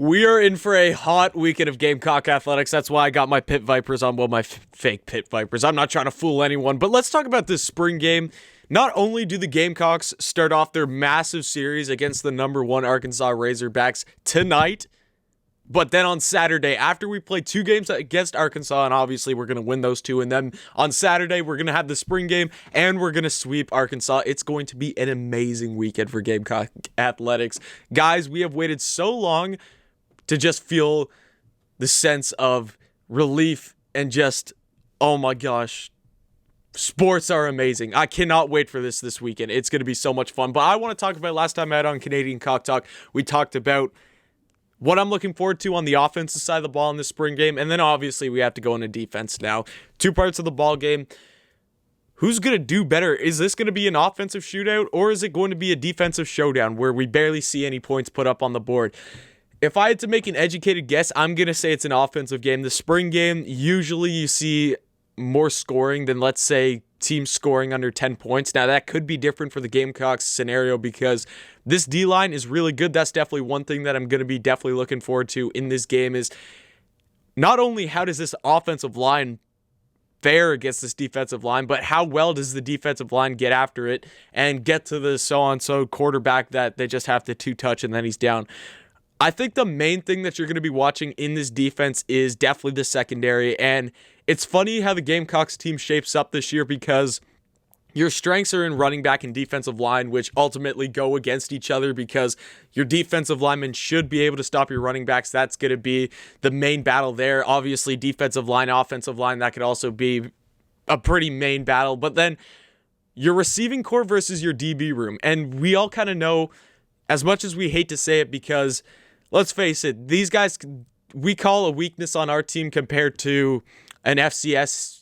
We are in for a hot weekend of Gamecock athletics. That's why I got my Pit Vipers on. Well, my fake Pit Vipers. I'm not trying to fool anyone, but let's talk about this spring game. Not only do the Gamecocks start off their massive series against the #1 Arkansas Razorbacks tonight, but then on Saturday, after we play 2 games against Arkansas, and obviously we're going to win those 2, and then on Saturday, we're going to have the spring game, and we're going to sweep Arkansas. It's going to be an amazing weekend for Gamecock athletics. Guys, we have waited so long to just feel the sense of relief and just, oh my gosh, sports are amazing. I cannot wait for this weekend. It's going to be so much fun. But I want to talk about last time I had on Canadian Cock Talk, we talked about what I'm looking forward to on the offensive side of the ball in the spring game. And then obviously we have to go into defense now. 2 parts of the ball game. Who's going to do better? Is this going to be an offensive shootout, or is it going to be a defensive showdown where we barely see any points put up on the board? If I had to make an educated guess, I'm going to say it's an offensive game. The spring game, usually you see more scoring than, let's say, teams scoring under 10 points. Now, that could be different for the Gamecocks scenario because this D-line is really good. That's definitely one thing that I'm going to be definitely looking forward to in this game is not only how does this offensive line fare against this defensive line, but how well does the defensive line get after it and get to the so-and-so quarterback that they just have to 2-touch and then he's down. I think the main thing that you're going to be watching in this defense is definitely the secondary, and it's funny how the Gamecocks team shapes up this year because your strengths are in running back and defensive line, which ultimately go against each other because your defensive linemen should be able to stop your running backs. That's going to be the main battle there. Obviously, defensive line, offensive line, that could also be a pretty main battle, but then your receiving core versus your DB room, and we all kind of know, as much as we hate to say it because let's face it, these guys, we call a weakness on our team compared to an FCS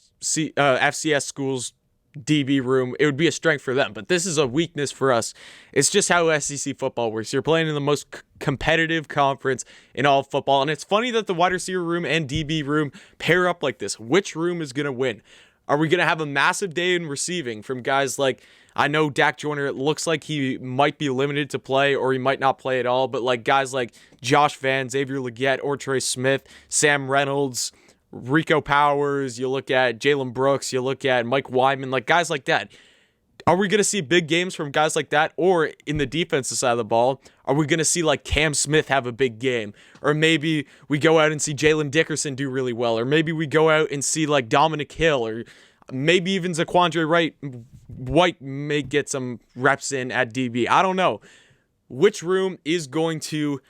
school's DB room. It would be a strength for them, but this is a weakness for us. It's just how SEC football works. You're playing in the most competitive conference in all of football, and it's funny that the wide receiver room and DB room pair up like this. Which room is going to win? Are we going to have a massive day in receiving from guys like, I know Dak Joyner, it looks like he might be limited to play or he might not play at all, but like guys like Josh Van, Xavier Legette, Ortre Smith, Sam Reynolds, Rico Powers, you look at Jalen Brooks, you look at Mike Wyman, like guys like that. Are we going to see big games from guys like that? Or in the defensive side of the ball, are we going to see like Cam Smith have a big game? Or maybe we go out and see Jalen Dickerson do really well. Or maybe we go out and see like Dominic Hill or maybe even Zaquandre White may get some reps in at DB. I don't know. Which room is going to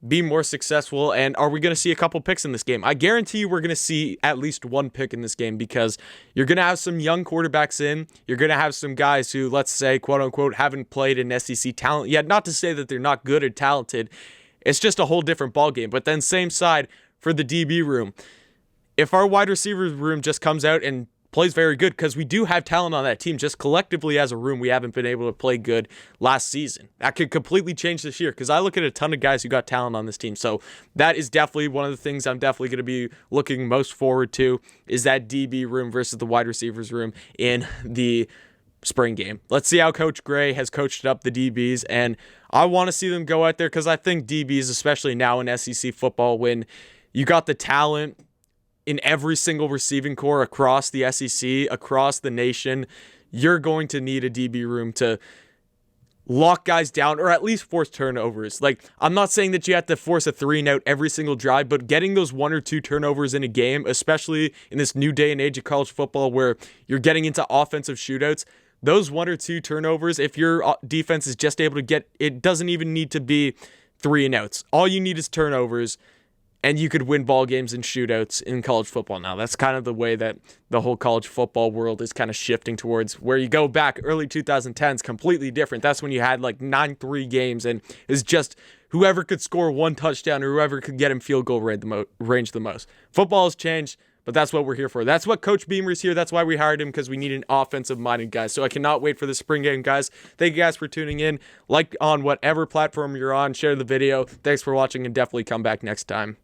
be more successful, and are we going to see a couple picks in this game? I guarantee you we're going to see at least 1 pick in this game because you're going to have some young quarterbacks in. You're going to have some guys who, let's say, quote-unquote, haven't played in SEC talent yet. Not to say that they're not good or talented. It's just a whole different ballgame. But then same side for the DB room. If our wide receiver room just comes out and plays very good, because we do have talent on that team, just collectively as a room, we haven't been able to play good last season. That could completely change this year, because I look at a ton of guys who got talent on this team, so that is definitely one of the things I'm definitely going to be looking most forward to, is that DB room versus the wide receivers room in the spring game. Let's see how Coach Gray has coached up the DBs, and I want to see them go out there, because I think DBs, especially now in SEC football, when you got the talent in every single receiving core across the SEC, across the nation, you're going to need a DB room to lock guys down or at least force turnovers. Like, I'm not saying that you have to force a 3-and-out every single drive, but getting those 1 or 2 turnovers in a game, especially in this new day and age of college football where you're getting into offensive shootouts, those 1 or 2 turnovers, if your defense is just able to get, it doesn't even need to be 3-and-outs. All you need is turnovers, and you could win ball games and shootouts in college football now. That's kind of the way that the whole college football world is kind of shifting towards, where you go back early 2010s, completely different. That's when you had like 9-3 games, and it's just whoever could score 1 touchdown or whoever could get him field goal range the most. Football has changed, but that's what we're here for. That's what Coach Beamer's here. That's why we hired him, because we need an offensive-minded guy. So I cannot wait for the spring game, guys. Thank you guys for tuning in. Like on whatever platform you're on. Share the video. Thanks for watching, and definitely come back next time.